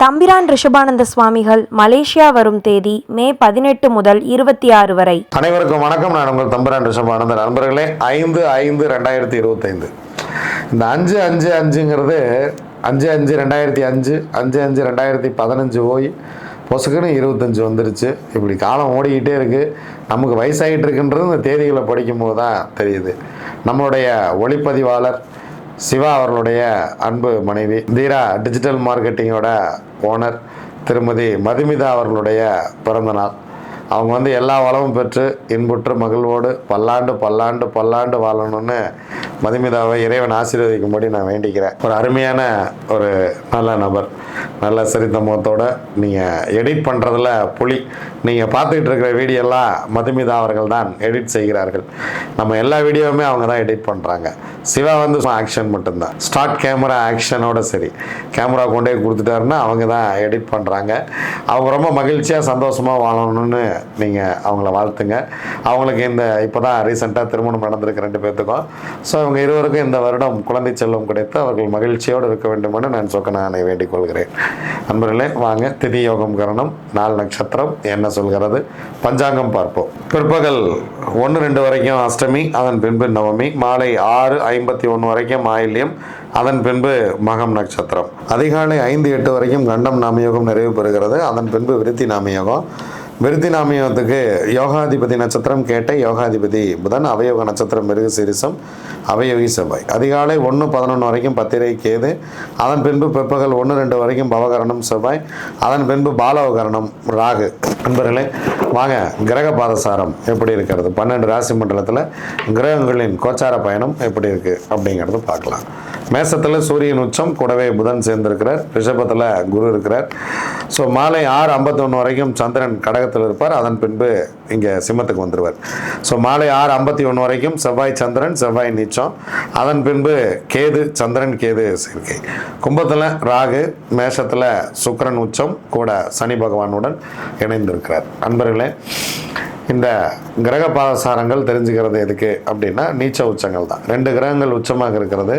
தம்பிரான் ரிஷபானந்த சுவாமிகள் மலேசியா வரும் தேதி மே 18 முதல் 26 வரை. அனைவருக்கும் வணக்கம். நான் உங்கள் தம்பிரான் ரிஷபானந்த. நண்பர்களே, 5/5/2025 இந்த 5-5-5ங்கிறது 5-5-2005 5-5-2015 போய் பொசுக்குன்னு 25 வந்துருச்சு. இப்படி காலம் ஓடிக்கிட்டே இருக்குது. நமக்கு வயசாகிட்டு இருக்குன்றது இந்த தேதிகளை படிக்கும்போது தான் தெரியுது. நம்மளுடைய ஒளிப்பதிவாளர் சிவா அவர்களுடைய அன்பு மனைவி தீரா டிஜிட்டல் மார்க்கெட்டிங்கோட ஓனர் திருமதி மதுமிதா அவர்களுடைய பிறந்தநாள். அவங்க எல்லா வளமும் பெற்று இன்புற்று மகிழ்வோடு பல்லாண்டு வாழணும்னு மதுமிதாவை இறைவன் ஆசீர்வதிக்கும்படி நான் வேண்டிக்கிறேன். ஒரு அருமையான ஒரு நல்ல நபர், நல்ல சரித்த முகத்தோடு நீங்கள் எடிட் பண்ணுறதுல புலி. நீங்கள் பார்த்துக்கிட்டு இருக்கிற வீடியோலாம் மதுமிதா அவர்கள் தான் எடிட் செய்கிறார்கள். நம்ம எல்லா வீடியோவுமே அவங்க தான் எடிட் பண்ணுறாங்க. சிவா ஆக்ஷன் மட்டும்தான், ஸ்டார்ட் கேமரா ஆக்ஷனோட சரி, கேமரா கொண்டே கொடுத்துட்டாருன்னா அவங்க தான் எடிட் பண்ணுறாங்க. அவங்க ரொம்ப மகிழ்ச்சியாக சந்தோஷமாக வாழணும்னு நீங்கள் அவங்கள வாழ்த்துங்க. அவங்களுக்கு இப்போ தான் ரீசெண்டாக திருமணம் நடந்திருக்கு 2 பேர்த்துக்கும். ஸோ அவங்க இருவருக்கும் இந்த வருடம் குழந்தை செல்வம் கிடைத்து அவர்கள் மகிழ்ச்சியோடு இருக்க வேண்டும் என்று நான் சொக்கனானை வேண்டிக் கொள்கிறேன். நண்பர்களே, வாங்க திதி யோகம் கரணம் நாள் நட்சத்திரம் என்ன சொல்கிறது பஞ்சாங்கம் பார்ப்போம். பிற்பகல் 1-2 வரைக்கும் அஷ்டமி, அதன் பின்பு நவமி, மாலை 6:51 வரைக்கும் ஆயில்யம், அதன் பின்பு மகம் நட்சத்திரம், அதிகாலை 5-8 வரைக்கும் கண்டம் நாமயோகம் நிறைவு பெறுகிறது. அதன் பின்பு விருத்தி நாமயோகம். விருத்தி நாமயோகத்துக்கு யோகாதிபதி நட்சத்திரம் கேட்டை, யோகாதிபதி புதன், அவயோக நட்சத்திரம் மிருக சீரிசம், அவயோகி செவ்வாய். அதிகாலை 1-11 வரைக்கும் பத்திரை கேது, அதன் பின்பு பிற்பகல் 1-2 வரைக்கும் பவகரணம் செவ்வாய், அதன் பின்பு பாலவகரணம் ராகு. நண்பர்களே, வாங்க கிரக பாதசாரம் எப்படி இருக்கிறது, 12 ராசி மண்டலத்தில் கிரகங்களின் கோச்சார பயணம் எப்படி இருக்குது அப்படிங்கிறது பார்க்கலாம். மேசத்தில் சூரியன் உச்சம், கூடவே புதன் சேர்ந்திருக்கிறார். ரிஷபத்தில் குரு இருக்கிறார். ஸோ மாலை 6:51 வரைக்கும் சந்திரன் கடகத்தில் இருப்பார். அதன் பின்பு இங்கே சிம்மத்துக்கு வந்துடுவார். ஸோ மாலை 6:51 வரைக்கும் செவ்வாய் சந்திரன், செவ்வாய் நீச்சம், அதன் பின்பு கேது சந்திரன் கேது சேர்க்கை. கும்பத்தில் ராகு, மேஷத்தில் சுக்கிரன் உச்சம், கூட சனி பகவானுடன் இணைந்திருக்கிறார். நண்பர்களே, இந்த கிரக பாதசாரங்கள் தெரிஞ்சுக்கிறது எதுக்கு அப்படின்னா நீச்ச உச்சங்கள் தான். 2 கிரகங்கள் உச்சமாக இருக்கிறது,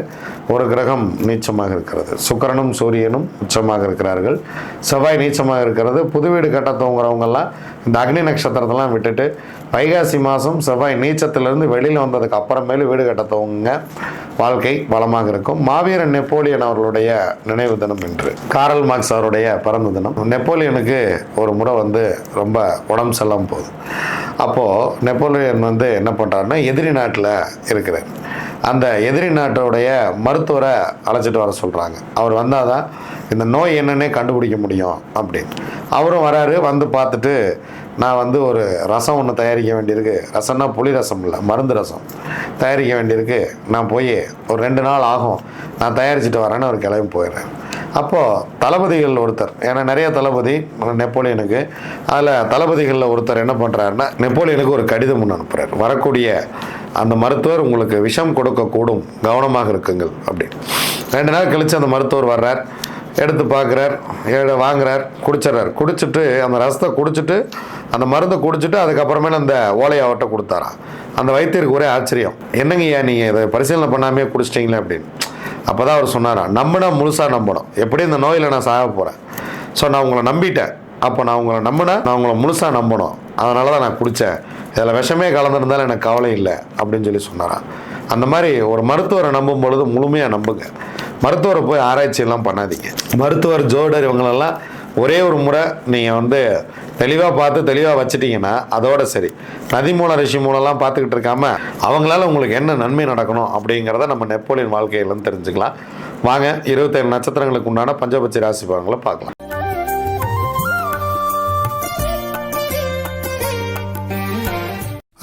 ஒரு கிரகம் நீச்சமாக இருக்கிறது. சுக்கிரனும் சூரியனும் உச்சமாக இருக்கிறார்கள், செவ்வாய் நீச்சமாக இருக்கிறது. புது வீடு கட்ட தூங்குறவங்கெல்லாம் இந்த அக்னி நட்சத்திரத்தெல்லாம் விட்டுட்டு வைகாசி மாதம் செவ்வாய் நீச்சத்திலிருந்து வெளியில் வந்ததுக்கு அப்புறமேலு வீடு கட்ட துவங்குங்க, வாழ்க்கை வளமாக இருக்கும். மாவீரன் நெப்போலியன் அவர்களுடைய நினைவு தினம் இன்று. காரல் மார்க்ஸ் அவருடைய பிறந்த தினம். நெப்போலியனுக்கு ஒரு முறை ரொம்ப உடம்பு செல்லாமல் போகுது. அப்போது நெப்போலியன் என்ன பண்ணுறாருன்னா, எதிரி நாட்டில் இருக்கிறார். அந்த எதிரி நாட்டோடைய மருத்துவரை அழைச்சிட்டு வர சொல்கிறாங்க. அவர் வந்தால் தான் இந்த நோய் என்னன்னே கண்டுபிடிக்க முடியும் அப்படின்னு. அவரும் வராரு. வந்து பார்த்துட்டு, நான் ஒரு ரசம் ஒன்று தயாரிக்க வேண்டியிருக்கு. ரசம்னா புளி ரசம் இல்லை, மருந்து ரசம் தயாரிக்க வேண்டியிருக்கு. நான் போய் ஒரு 2 நாள் ஆகும், நான் தயாரிச்சுட்டு வரேன்னு ஒரு கிளம்பி போயிடுறேன். அப்போது தளபதிகள் ஒருத்தர், ஏன்னா நிறைய தளபதி நெப்போலியனுக்கு, அதில் தளபதிகளில் ஒருத்தர் என்ன பண்ணுறாருன்னா, நெப்போலியனுக்கு ஒரு கடிதம் ஒன்று அனுப்புகிறார். வரக்கூடிய அந்த மருத்துவர் உங்களுக்கு விஷம் கொடுக்கக்கூடும், கவனமாக இருக்குங்கள் அப்படின்னு. 2 நாள் கழித்து அந்த மருத்துவர் வர்றார். எடுத்து பார்க்குறார், வாங்குறார், குடிச்சிட்றார். குடிச்சிட்டு அந்த ரசத்தை குடிச்சிட்டு, அந்த மருந்தை குடிச்சிட்டு அதுக்கப்புறமேல அந்த ஓலையை அவர்கிட்ட கொடுத்தாராம். அந்த வைத்தியருக்கு ஒரே ஆச்சரியம், என்னங்கய்யா நீங்கள் இதை பரிசீலனை பண்ணாமே குடிச்சிட்டிங்களே அப்படின்னு. அப்போ தான் அவர் சொன்னாராம், நம்பினா முழுசாக நம்பணும். எப்படி இந்த நோயில் நான் சாக போகிறேன், ஸோ நான் உங்களை நம்பிட்டேன். அப்போ நான் உங்களை நம்பினா நான் உங்களை முழுசாக நம்பணும், அதனால தான் நான் குடித்தேன். இதில் விஷமே கலந்துருந்தாலும் எனக்கு கவலை இல்லை அப்படின்னு சொல்லி சொன்னாராம். அந்த மாதிரி ஒரு மருத்துவரை நம்பும் பொழுது முழுமையாக நம்புங்க. மருத்துவரை போய் ஆராய்ச்சியெல்லாம் பண்ணாதீங்க. மருத்துவர், ஜோடர் இவங்களெல்லாம் ஒரே ஒரு முறை நீங்கள் தெளிவாக பார்த்து தெளிவாக வச்சுட்டிங்கன்னா அதோட சரி. நதி மூலம் ரிஷி மூலம்லாம் பார்த்துக்கிட்டு இருக்காம அவங்களால உங்களுக்கு என்ன நன்மை நடக்கணும் அப்படிங்கிறத நம்ம நெப்போலியன் வாழ்க்கையிலேருந்து தெரிஞ்சுக்கலாம். வாங்க 27 நட்சத்திரங்களுக்கு உண்டான பஞ்சபட்சி ராசி பலன்களை பார்க்கலாம்.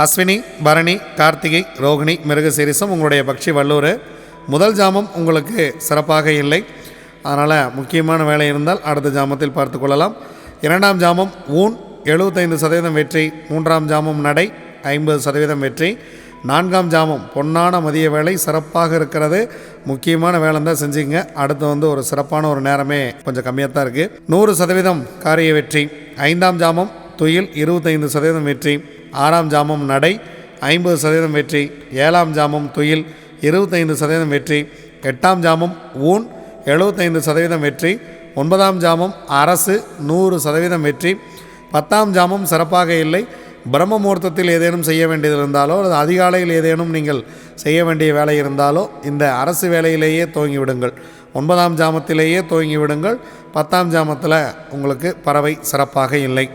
அஸ்வினி, பரணி, கார்த்திகை, ரோகிணி, மிருகசீரிசம் உங்களுடைய பக்ஷி வல்லூர். முதல் ஜாமம் உங்களுக்கு சிறப்பாக இல்லை, அதனால் முக்கியமான வேலை இருந்தால் அடுத்த ஜாமத்தில் பார்த்து கொள்ளலாம். 2ஆம் ஜாமம் ஊன் 75% வெற்றி, 3ஆம் ஜாமம் நடை 50% வெற்றி, 4ஆம் ஜாமம் பொன்னான மதிய வேலை சிறப்பாக இருக்கிறது. முக்கியமான வேலை தான் செஞ்சுங்க. அடுத்து ஒரு சிறப்பான ஒரு நேரமே கொஞ்சம் கம்மியாக தான் இருக்குது. 100% காரிய வெற்றி. 5ஆம் ஜாமம் துயில் 25% வெற்றி, 6ஆம் ஜாமம் நடை 50% வெற்றி, 7ஆம் ஜாமம் துயில் 25% வெற்றி, 8ஆம் ஜாமம் ஊன் 75% வெற்றி, 9ஆம் ஜாமம் அரசு 100% வெற்றி. 10ஆம் ஜாமம் சிறப்பாக இல்லை. பிரம்ம முகூர்த்தத்தில் ஏதேனும் செய்ய வேண்டியது இருந்தாலோ அல்லது அதிகாலையில் ஏதேனும் நீங்கள் செய்ய வேண்டிய வேலை இருந்தாலோ இந்த அரசு வேலையிலேயே துவங்கி விடுங்கள். 9ஆம் ஜாமத்திலேயே துவங்கி விடுங்கள். 10ஆம் ஜாமத்தில் உங்களுக்கு பறவை சிறப்பாக இல்லை.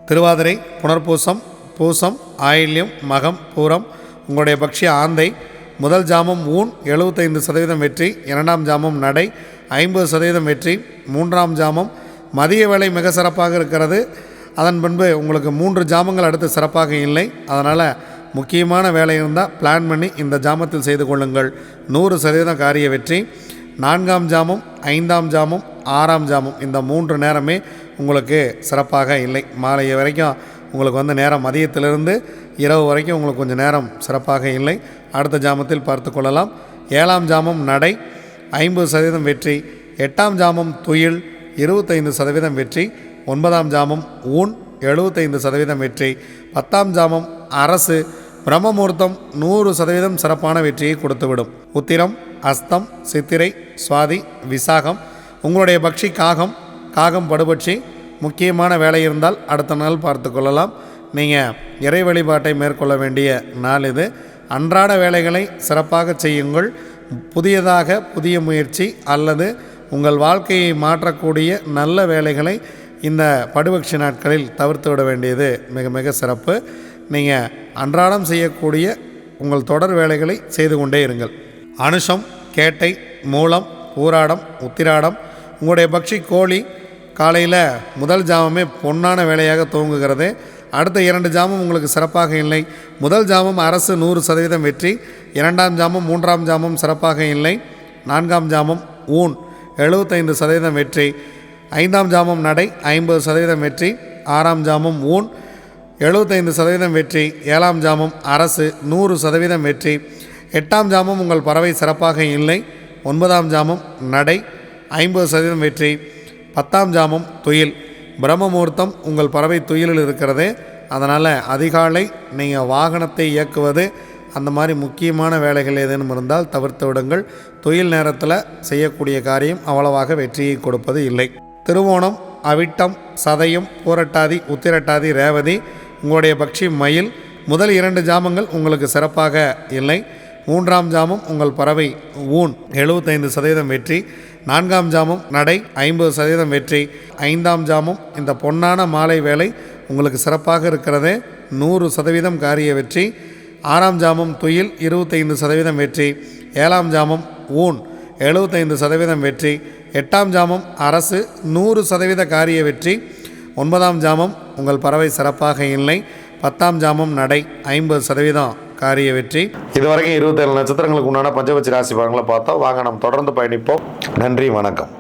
திருவாதிரை, புனர்பூசம், பூசம், ஆயில்யம், மகம், பூரம் உங்களுடைய பக்ஷி ஆந்தை. முதல் ஜாமம் ஊன் 75% வெற்றி. 2ஆம் ஜாமம் நடை 50% வெற்றி. 3ஆம் ஜாமம் மதிய வேலை மிக சிறப்பாக இருக்கிறது. அதன் பின்பு உங்களுக்கு 3 ஜாமங்கள் அடுத்து சிறப்பாக இல்லை. அதனால் முக்கியமான வேலை இருந்தால் பிளான் பண்ணி இந்த ஜாமத்தில் செய்து கொள்ளுங்கள். 100% காரிய வெற்றி. 4ஆம் ஜாமம், 5ஆம் ஜாமம், 6ஆம் ஜாமம் இந்த 3 நேரமே உங்களுக்கு சிறப்பாக இல்லை. மாலை வரைக்கும் உங்களுக்கு நேரம் மதியத்திலிருந்து இரவு வரைக்கும் உங்களுக்கு கொஞ்சம் நேரம் சிறப்பாக இல்லை. அடுத்த ஜாமத்தில் பார்த்து கொள்ளலாம். 7ஆம் ஜாமம் நடை 50% வெற்றி. 8ஆம் ஜாமம் துயில் 25% வெற்றி. 9ஆம் ஜாமம் ஊன் 75% வெற்றி. 10ஆம் ஜாமம் அரசு பிரம்ம முகூர்த்தம் 100% சிறப்பான வெற்றியை கொடுத்துவிடும். உத்திரம், அஸ்தம், சித்திரை, சுவாதி, விசாகம் உங்களுடைய பக்ஷி காகம். காகம் படுபட்சி. முக்கியமான வேலை இருந்தால் அடுத்த நாள் பார்த்து கொள்ளலாம். நீங்கள் இறை வழிபாட்டை மேற்கொள்ள வேண்டிய நாள் இது. அன்றாட வேலைகளை சிறப்பாக செய்யுங்கள். புதியதாக புதிய முயற்சி அல்லது உங்கள் வாழ்க்கையை மாற்றக்கூடிய நல்ல வேலைகளை இந்த படுபட்சி நாட்களில் தவிர்த்து விட வேண்டியது மிக மிக சிறப்பு. நீங்கள் அன்றாடம் செய்யக்கூடிய உங்கள் தொடர் வேலைகளை செய்து கொண்டே இருங்கள். அனுஷம், கேட்டை, மூலம், பூராடம், உத்திராடம் உங்களுடைய பக்ஷி கோழி. காலையில் முதல் ஜாமமே பொன்னான வேலையாக துவங்குகிறது. அடுத்த 2 ஜாமம் உங்களுக்கு சிறப்பாக இல்லை. முதல் ஜாமம் அரசு 100% வெற்றி. 2ஆம் ஜாமம் 3ஆம் ஜாமம் சிறப்பாக இல்லை. 4ஆம் ஜாமம் ஊன் 75% வெற்றி. 5ஆம் ஜாமம் நடை 50% வெற்றி. 6ஆம் ஜாமம் ஊன் 75% வெற்றி. 7ஆம் ஜாமம் அரசு 100% வெற்றி. 8ஆம் ஜாமம் உங்கள் பறவை சிறப்பாக இல்லை. 9ஆம் ஜாமம் நடை 50% வெற்றி. 10ஆம் ஜாமம் துயில். பிரம்ம முகூர்த்தம் உங்கள் பறவை துயிலில் இருக்கிறது. அதனால் அதிகாலை நீங்கள் வாகனத்தை இயக்குவது அந்த மாதிரி முக்கியமான வேலைகள் ஏதேனும் இருந்தால் தவிர்த்து விடுங்கள். துயில் நேரத்தில் செய்யக்கூடிய காரியம் அவ்வளவாக வெற்றியை கொடுப்பது இல்லை. திருவோணம், அவிட்டம், சதயம், பூரட்டாதி, உத்திரட்டாதி, ரேவதி உங்களுடைய பக்ஷி மயில். முதல் 2 ஜாமங்கள் உங்களுக்கு சிறப்பாக இல்லை. 3ஆம் ஜாமம் உங்கள் பறவை ஊன் 75% வெற்றி. 4ஆம் ஜாமம் நடை 50% வெற்றி. 5ஆம் ஜாமம் இந்த பொன்னான மாலை வேலை உங்களுக்கு சிறப்பாக இருக்கிறது. 100% காரிய வெற்றி. 6ஆம் ஜாமம் துயில் 25% வெற்றி. 7ஆம் ஜாமம் ஊன் 75% வெற்றி. 8ஆம் ஜாமம் அரசு 100% காரிய வெற்றி. 9ஆம் ஜாமம் உங்கள் பறவை சிறப்பாக இல்லை. 10ஆம் ஜாமம் நடை 50% காரிய வெற்றி. இதுவரைக்கும் 27 நட்சத்திரங்களுக்கு உண்டான பஞ்சபட்சி ராசி பலன்களை பார்த்தோம். வாங்க நம்ம தொடர்ந்து பயணிப்போம். நன்றி, வணக்கம்.